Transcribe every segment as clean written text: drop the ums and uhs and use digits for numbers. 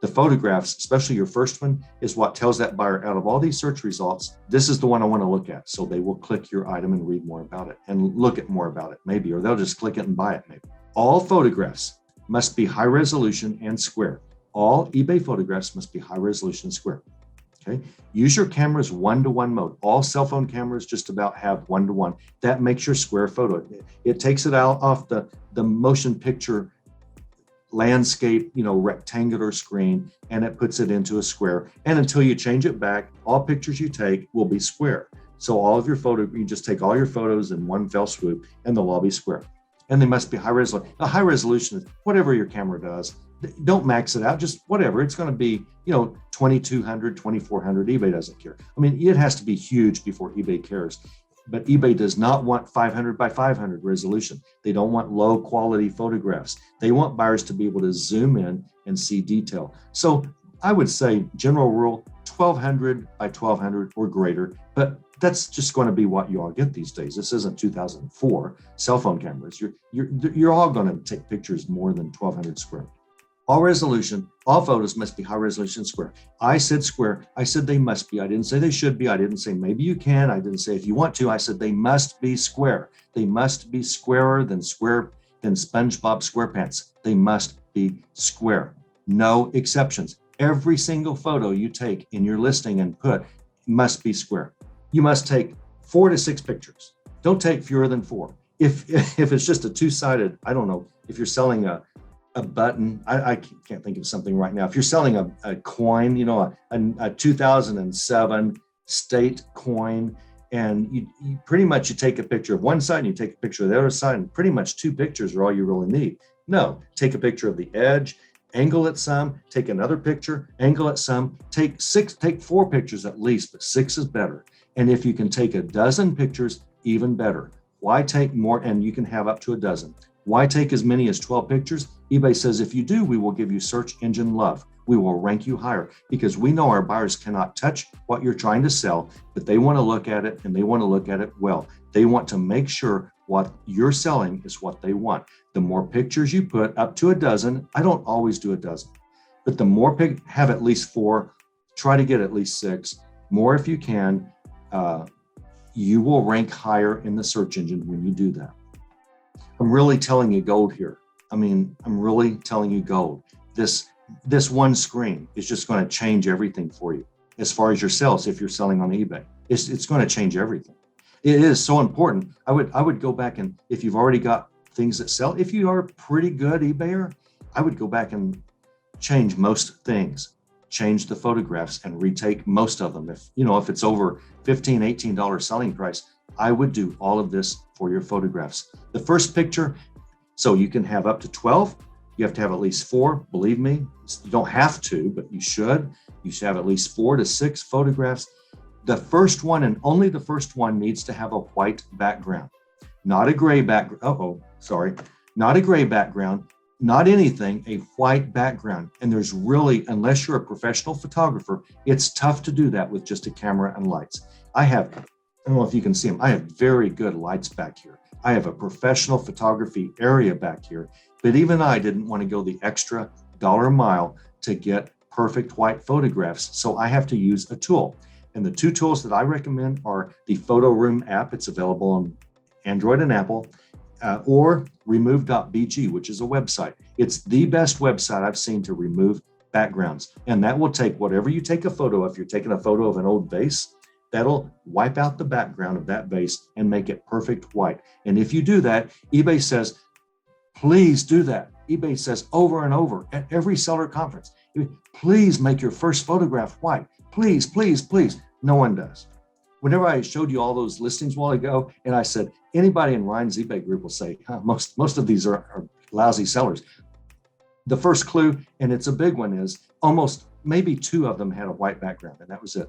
The photographs, especially your first one, is what tells that buyer out of all these search results, this is the one I want to look at. So they will click your item and read more about it and look at more about it, maybe, or they'll just click it and buy it, maybe. All photographs must be high resolution and square. All eBay photographs must be high resolution and square. Okay. Use your camera's 1-to-1 mode. All cell phone cameras just about have 1-to-1. That makes your square photo. It takes it out off the motion picture landscape, rectangular screen, and it puts it into a square. And until you change it back, all pictures you take will be square. So all of your you just take all your photos in one fell swoop and they'll all be square. And they must be high resolution. A high resolution is whatever your camera does. Don't max it out, just whatever. It's going to be, 2200, 2400. eBay doesn't care. I mean, it has to be huge before eBay cares. But eBay does not want 500 by 500 resolution. They don't want low quality photographs. They want buyers to be able to zoom in and see detail. So I would say general rule, 1200 by 1200 or greater, but that's just going to be what you all get these days. This isn't 2004 cell phone cameras. You're all going to take pictures more than 1200 square. All photos must be high resolution square. I said square. I said they must be. I didn't say they should be. I didn't say maybe you can. I didn't say if you want to. I said they must be square. They must be squarer than SpongeBob SquarePants. They must be square. No exceptions. Every single photo you take in your listing and put must be square. You must take 4 to 6 pictures. Don't take fewer than 4. If it's just a two-sided, I don't know, if you're selling a button, I can't think of something right now. If you're selling a coin, a 2007 state coin, and you pretty much you take a picture of one side and you take a picture of the other side, and pretty much 2 pictures are all you really need. No, take a picture of the edge, angle it some, take another picture, angle it some, take 4 pictures at least, but 6 is better. And if you can take a dozen pictures, even better. Why take more? And you can have up to a dozen. Why take as many as 12 pictures? eBay says if you do, we will give you search engine love. We will rank you higher because we know our buyers cannot touch what you're trying to sell, but they want to look at it and they want to look at it well. They want to make sure what you're selling is what they want. The more pictures you put, up to a dozen, I don't always do a dozen, but the more have at least 4, try to get at least 6, more if you can. You will rank higher in the search engine when you do that. I'm really telling you gold here. I'm really telling you gold. This one screen is just going to change everything for you as far as your sales. If you're selling on eBay, it's going to change everything. It is so important. I would go back, and if you've already got things that sell, if you are a pretty good eBayer, I would go back and change most things, change the photographs and retake most of them. If it's over $15, $18 selling price, I would do all of this for your photographs. The first picture, so you can have up to 12. You have to have at least 4. Believe me, you don't have to, but you should. You should have at least 4 to 6 photographs. The first one, and only the first one, needs to have a white background, not a gray background. Not a gray background, not anything, a white background. And there's really, unless you're a professional photographer, it's tough to do that with just a camera and lights. I don't know if you can see them. I have very good lights back here. I have a professional photography area back here, but even I didn't want to go the extra $1 a mile to get perfect white photographs. So I have to use a tool. And the 2 tools that I recommend are the Photo Room app. It's available on Android and Apple, or remove.bg, which is a website. It's the best website I've seen to remove backgrounds. And that will take whatever you take a photo of. If you're taking a photo of an old vase, that'll wipe out the background of that vase and make it perfect white. And if you do that, eBay says, please do that. eBay says over and over at every seller conference, please make your first photograph white. Please, please, please. No one does. Whenever I showed you all those listings a while ago, and I said, anybody in Ryan's eBay group will say, most of these are lousy sellers. The first clue, and it's a big one, is almost maybe 2 of them had a white background, and that was it.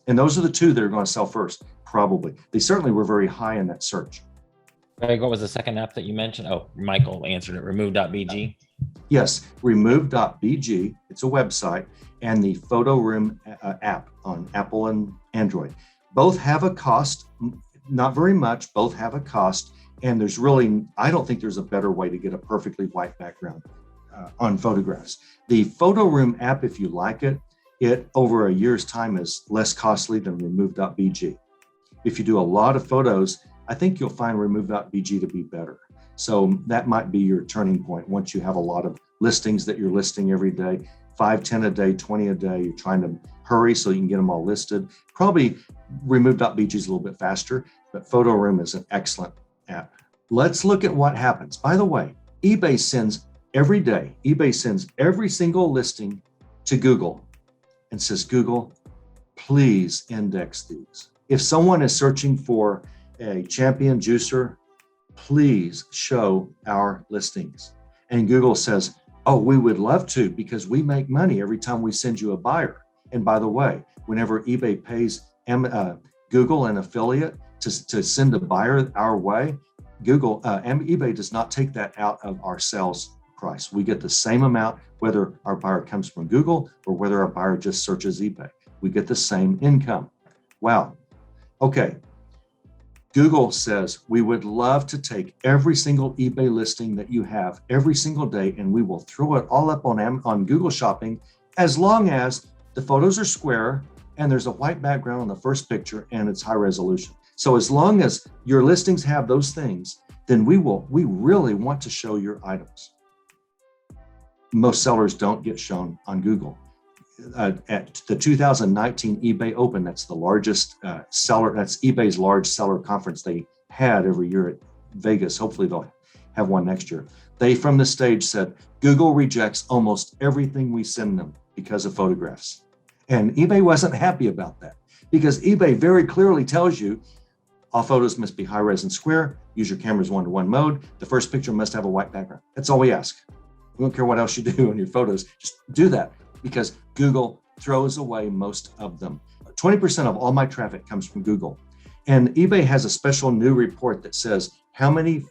And those are the 2 that are going to sell first, probably. They certainly were very high in that search. Greg, what was the second app that you mentioned? Oh, Michael answered it, remove.bg. Yes, remove.bg. It's a website, and the Photo Room app on Apple and Android. Both have a cost, not very much, both have a cost. And there's really, I don't think there's a better way to get a perfectly white background. on photographs. The Photo Room app, if you like it, it over a year's time is less costly than remove.bg. If you do a lot of photos, I think you'll find remove.bg to be better. So that might be your turning point once you have a lot of listings that you're listing every day, 5, 10 a day, 20 a day. You're trying to hurry so you can get them all listed. Probably remove.bg is a little bit faster, but Photo Room is an excellent app. Let's look at what happens. By the way, eBay sends every single listing to Google and says, Google, please index these. If someone is searching for a champion juicer, please show our listings. And Google says, oh, we would love to because we make money every time we send you a buyer. And by the way, whenever eBay pays Google an affiliate to send a buyer our way, eBay does not take that out of our sales price. We get the same amount whether our buyer comes from Google or whether our buyer just searches eBay. We get the same income. Wow. Okay. Google says, we would love to take every single eBay listing that you have every single day, and we will throw it all up on Google Shopping as long as the photos are square and there's a white background on the first picture and it's high resolution. So as long as your listings have those things, then we really want to show your items. Most sellers don't get shown on Google. At the 2019 eBay Open, that's the largest that's eBay's large seller conference they had every year at Vegas. Hopefully they'll have one next year. They from the stage said, Google rejects almost everything we send them because of photographs. And eBay wasn't happy about that because eBay very clearly tells you all photos must be high res and square, use your camera's 1-to-1 mode, the first picture must have a white background. That's all we ask. We don't care what else you do on your photos, just do that. Because Google throws away most of them. 20% of all my traffic comes from Google. And eBay has a special new report that says how many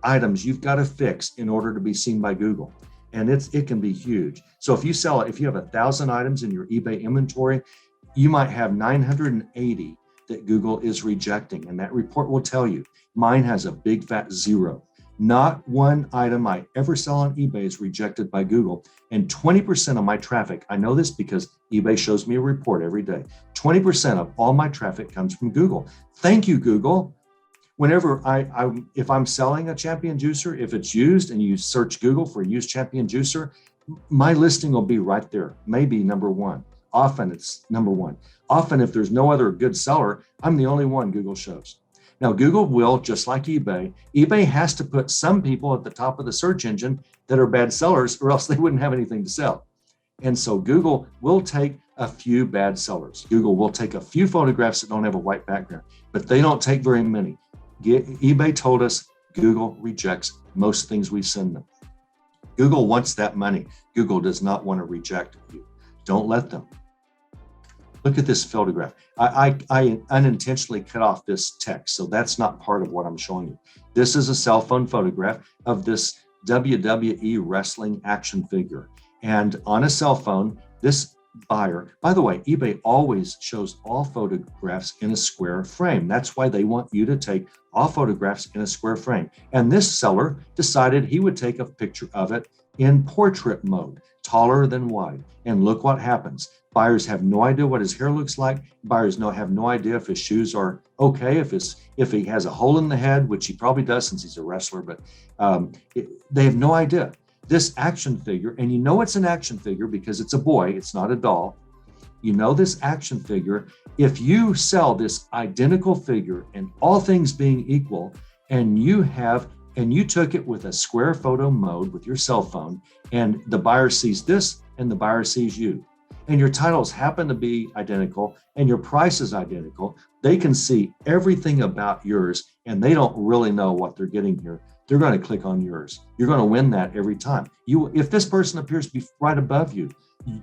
items you've got to fix in order to be seen by Google. And it can be huge. So if you have 1,000 items in your eBay inventory, you might have 980 that Google is rejecting. And that report will tell you, mine has a big fat 0. Not one item I ever sell on eBay is rejected by Google. And 20% of my traffic, I know this because eBay shows me a report every day, 20% of all my traffic comes from Google. Thank you, Google. Whenever if I'm selling a champion juicer, if it's used and you search Google for used champion juicer, my listing will be right there, maybe number 1. Often it's number 1. Often if there's no other good seller, I'm the only one Google shows. Now, Google will, just like eBay has to put some people at the top of the search engine that are bad sellers, or else they wouldn't have anything to sell. And so Google will take a few bad sellers. Google will take a few photographs that don't have a white background, but they don't take very many. eBay told us Google rejects most things we send them. Google wants that money. Google does not want to reject you. Don't let them. Look at this photograph. I unintentionally cut off this text, so that's not part of what I'm showing you. This is a cell phone photograph of this WWE wrestling action figure. And on a cell phone, this buyer, by the way, eBay always shows all photographs in a square frame. That's why they want you to take all photographs in a square frame. And this seller decided he would take a picture of it in portrait mode, taller than wide. And look what happens. Buyers have no idea what his hair looks like. Buyers have no idea if his shoes are okay, if he has a hole in the head, which he probably does since he's a wrestler, but they have no idea. This action figure, and you know it's an action figure because it's a boy, it's not a doll. You know this action figure, if you sell this identical figure and all things being equal, and you took it with a square photo mode with your cell phone, and the buyer sees this and the buyer sees you, and your titles happen to be identical and your price is identical, they can see everything about yours and they don't really know what they're getting here. They're going to click on yours. You're going to win that every time. If this person appears to be right above you,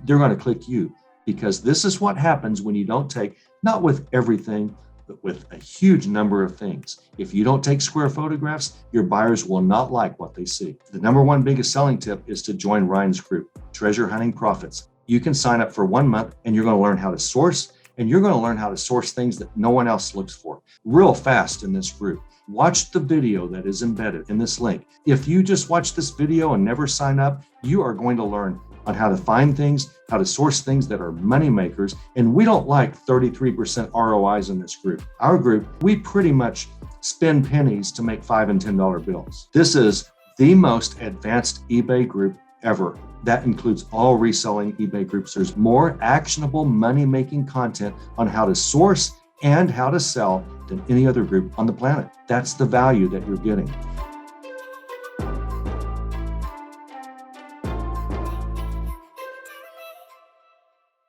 they're going to click you, because this is what happens when you don't take, not with everything, but with a huge number of things. If you don't take square photographs, your buyers will not like what they see. The number 1 biggest selling tip is to join Ryan's group, Treasure Hunting Profits. You can sign up for 1 month and you're going to learn how to source, and you're going to learn how to source things that no one else looks for real fast in this group. Watch the video that is embedded in this link. If you just watch this video and never sign up, you are going to learn on how to find things, how to source things that are money makers. And we don't like 33% ROIs in this group. Our group, we pretty much spend pennies to make $5 and $10 bills. This is the most advanced eBay group ever. That includes all reselling eBay groups. There's more actionable money-making content on how to source and how to sell than any other group on the planet. That's the value that you're getting.